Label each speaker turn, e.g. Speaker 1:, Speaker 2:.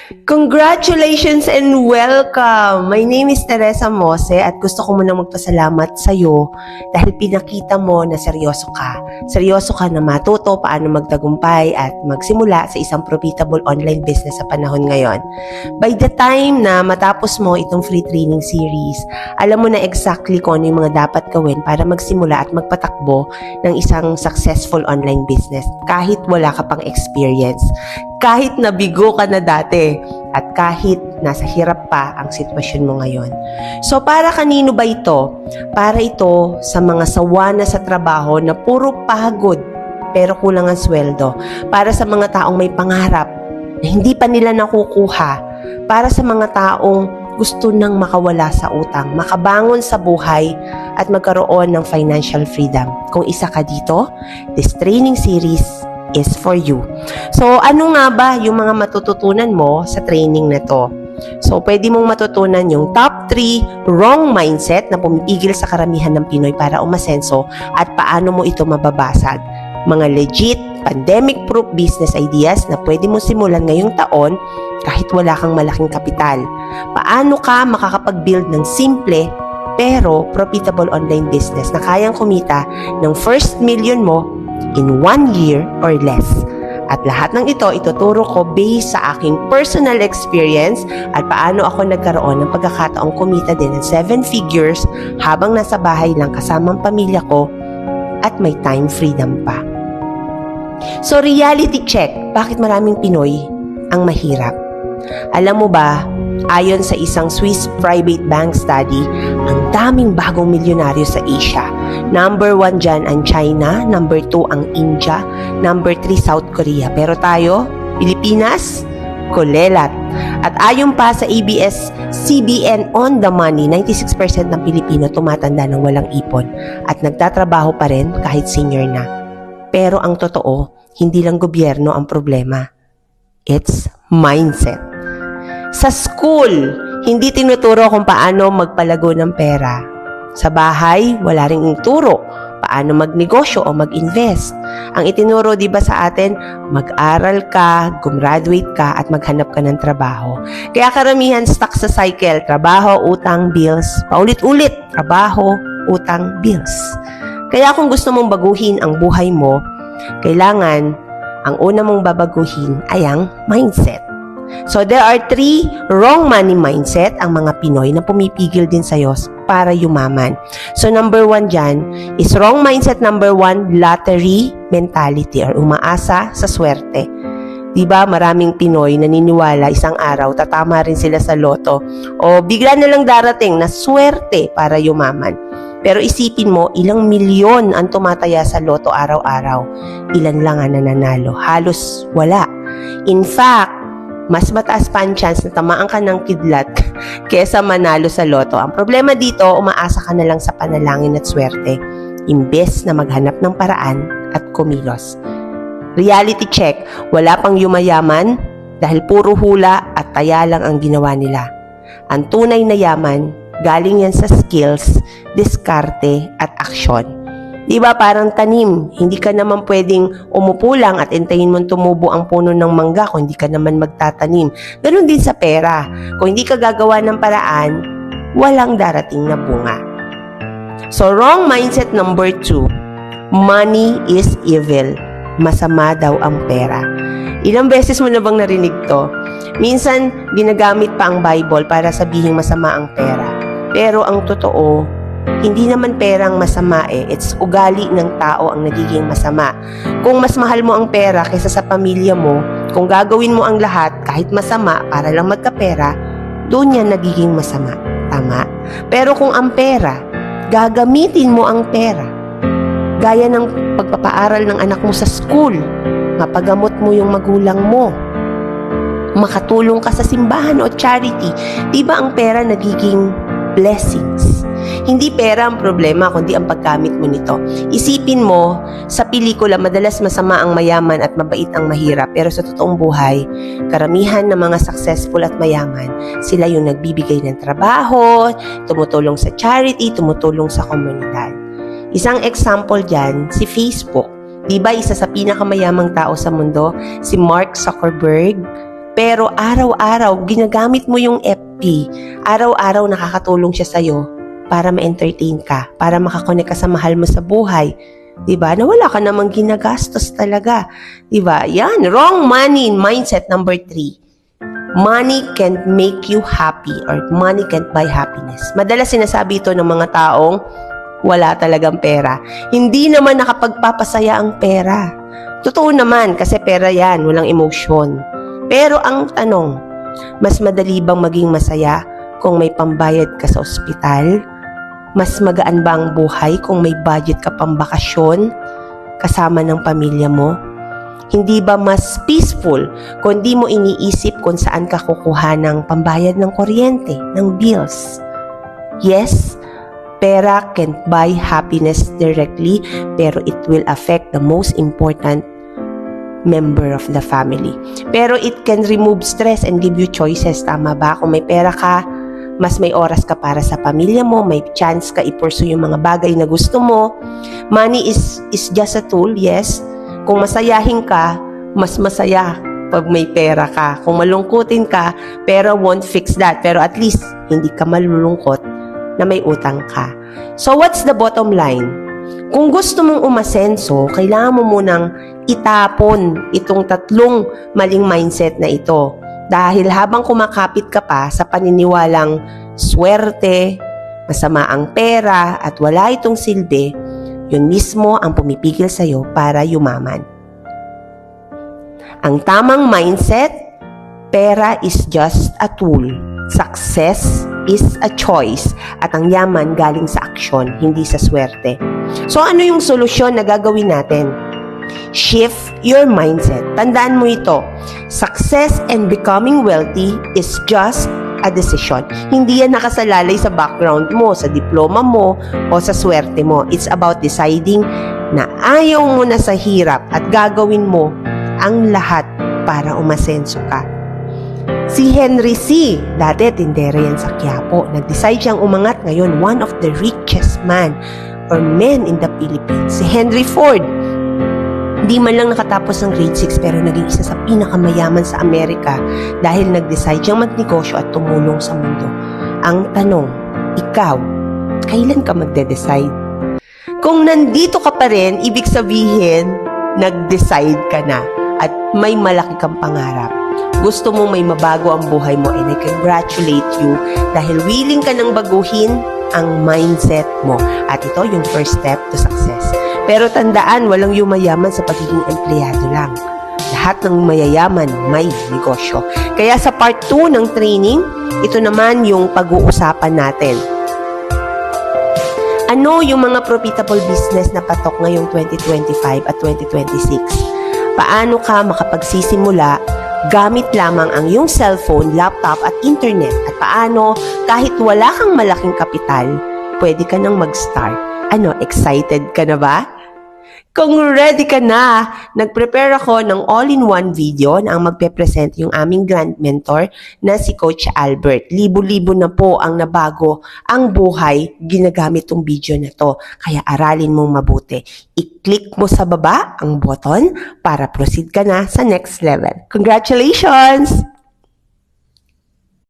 Speaker 1: Congratulations and welcome! My name is Teresa Mose at gusto ko munang magpasalamat sa iyo dahil pinakita mo na seryoso ka. Seryoso ka na matuto paano magtagumpay at magsimula sa isang profitable online business sa panahon ngayon. By the time na matapos mo itong free training series, alam mo na exactly kung ano yung mga dapat gawin para magsimula at magpatakbo ng isang successful online business kahit wala ka pang experience. Kahit nabigo ka na dati at kahit nasa hirap pa ang sitwasyon mo ngayon. So para kanino ba ito? Para ito sa mga sawa na sa trabaho na puro pagod pero kulang ang sweldo. Para sa mga taong may pangarap na hindi pa nila nakukuha. Para sa mga taong gusto nang makawala sa utang, makabangon sa buhay at magkaroon ng financial freedom. Kung isa ka dito, this training series is for you. So, ano nga ba yung mga matututunan mo sa training na to? So, pwede mong matutunan yung top 3 wrong mindset na pumipigil sa karamihan ng Pinoy para umasenso at paano mo ito mababasag. Mga legit, pandemic-proof business ideas na pwede mong simulan ngayong taon kahit wala kang malaking kapital. Paano ka makakapag-build ng simple pero profitable online business na kayang kumita ng first million mo in 1 year or less. At lahat ng ito, ituturo ko based sa aking personal experience at paano ako nagkaroon ng pagkakataong kumita din ng 7 figures habang nasa bahay lang kasamang pamilya ko at may time freedom pa. So, reality check, bakit maraming Pinoy ang mahirap? Alam mo ba, ayon sa isang Swiss private bank study, ang daming bagong milyonaryo sa Asia. Number 1 dyan ang China, number 2 ang India, number 3 South Korea. Pero tayo, Pilipinas, kulelat. At ayon pa sa ABS-CBN On The Money, 96% ng Pilipino tumatanda ng walang ipon at nagtatrabaho pa rin kahit senior na. Pero ang totoo, hindi lang gobyerno ang problema. It's mindset. Sa school, hindi tinuturo kung paano magpalago ng pera. Sa bahay, wala ring turo paano magnegosyo o mag-invest. Ang itinuro, di ba sa atin, mag-aral ka, gumraduate ka, at maghanap ka ng trabaho. Kaya karamihan stuck sa cycle, trabaho, utang, bills, paulit-ulit, trabaho, utang, bills. Kaya kung gusto mong baguhin ang buhay mo, kailangan ang una mong babaguhin ay ang mindset. So, there are 3 wrong money mindset ang mga Pinoy na pumipigil din sa'yo para yumaman. So, number 1 dyan is wrong mindset number 1, lottery mentality or umaasa sa swerte. Diba, maraming Pinoy naniniwala isang araw tatama rin sila sa loto o bigla na lang darating na swerte para yumaman. Pero isipin mo, ilang milyon ang tumataya sa loto araw-araw. Ilan lang ang nananalo? Halos wala. In fact, mas mataas pa ang chance na tamaan ka ng kidlat kesa manalo sa loto. Ang problema dito, umaasa ka na lang sa panalangin at swerte, imbes na maghanap ng paraan at kumilos. Reality check, wala pang yumayaman dahil puro hula at taya lang ang ginawa nila. Ang tunay na yaman, galing yan sa skills, diskarte at aksyon. Diba parang tanim, hindi ka naman pwedeng umupo lang at hintayin mong tumubo ang puno ng mangga kung hindi ka naman magtatanim. Ganun din sa pera. Kung hindi ka gagawa ng paraan, walang darating na bunga. So wrong mindset number 2, money is evil. Masama daw ang pera. Ilang beses mo na bang narinig to? Minsan, ginagamit pa ang Bible para sabihing masama ang pera. Pero ang totoo, hindi naman perang masama it's ugali ng tao ang nagiging masama. Kung mas mahal mo ang pera kaysa sa pamilya mo, kung gagawin mo ang lahat kahit masama para lang magkapera, doon yan nagiging masama. Tama? Pero kung ang pera, gagamitin mo ang pera. Gaya ng pagpapaaral ng anak mo sa school, mapagamot mo yung magulang mo, makatulong ka sa simbahan o charity, di ba ang pera nagiging blessings? Hindi pera ang problema, kundi ang paggamit mo nito. Isipin mo, sa pelikula, madalas masama ang mayaman at mabait ang mahirap. Pero sa totoong buhay, karamihan ng mga successful at mayaman, sila yung nagbibigay ng trabaho, tumutulong sa charity, tumutulong sa komunidad. Isang example dyan, si Facebook. Diba isa sa pinakamayamang tao sa mundo, si Mark Zuckerberg, Pero araw-araw, ginagamit mo yung FB. Araw-araw nakakatulong siya sa'yo para ma-entertain ka, para makakonek ka sa mahal mo sa buhay. Diba? Na wala ka namang ginagastos talaga. Diba? Yan, wrong money mindset number 3. Money can't make you happy or money can't buy happiness. Madalas sinasabi ito ng mga taong wala talagang pera. Hindi naman nakapagpapasaya ang pera. Totoo naman kasi pera yan, walang emosyon. Pero ang tanong, mas madali bang maging masaya kung may pambayad ka sa ospital? Mas magaan ba ang buhay kung may budget ka pang bakasyon kasama ng pamilya mo? Hindi ba mas peaceful kung di mo iniisip kung saan ka kukuha ng pambayad ng kuryente, ng bills? Yes, pera can't buy happiness directly, pero it will affect the most important member of the family. Pero it can remove stress and give you choices. Tama ba? Kung may pera ka, mas may oras ka para sa pamilya mo, may chance ka i-pursue yung mga bagay na gusto mo. Money is just a tool, yes. Kung masayahin ka, mas masaya pag may pera ka. Kung malungkutin ka, pera won't fix that. Pero at least, hindi ka malulungkot na may utang ka. So what's the bottom line? Kung gusto mong umasenso, kailangan mo munang itapon itong 3 maling mindset na ito. Dahil habang kumakapit ka pa sa paniniwalang swerte, masama ang pera at wala itong silbi, yun mismo ang pumipigil sa'yo para yumaman. Ang tamang mindset, pera is just a tool. Success is a choice. At ang yaman galing sa aksyon, hindi sa swerte. So ano yung solusyon na gagawin natin? Shift your mindset. Tandaan mo ito. Success and becoming wealthy is just a decision. Hindi yan nakasalalay sa background mo, sa diploma mo, o sa swerte mo. It's about deciding na ayaw mo na sa hirap at gagawin mo ang lahat para umasenso ka. Si Henry C., dati tindera yan sa Quiapo. Nag-decide siyang umangat, ngayon one of the richest man or men in the Philippines. Si Henry Ford, di man lang nakatapos ng grade 6 pero naging isa sa pinakamayaman sa Amerika dahil nag-decide siyang magnegosyo at tumulong sa mundo. Ang tanong, ikaw, kailan ka magde-decide? Kung nandito ka pa rin, ibig sabihin, nag-decide ka na at may malaki kang pangarap. Gusto mo may mabago ang buhay mo and I congratulate you dahil willing ka nang baguhin ang mindset mo. At ito yung first step to success. Pero tandaan, walang yumayaman sa pagiging empleyado lang. Lahat ng mayayaman may negosyo. Kaya sa part 2 ng training, ito naman yung pag-uusapan natin. Ano yung mga profitable business na patok ngayong 2025 at 2026? Paano ka makapagsisimula gamit lamang ang iyong cellphone, laptop at internet? At paano kahit wala kang malaking kapital, pwede ka nang mag-start? Ano, excited ka na ba? Kung ready ka na, nag-prepare ako ng all-in-one video na ang magpe-present yung aming grand mentor na si Coach Albert. Libo-libo na po ang nabago ang buhay ginagamit tong video na to. Kaya aralin mong mabuti. I-click mo sa baba ang button para proceed ka na sa next level. Congratulations!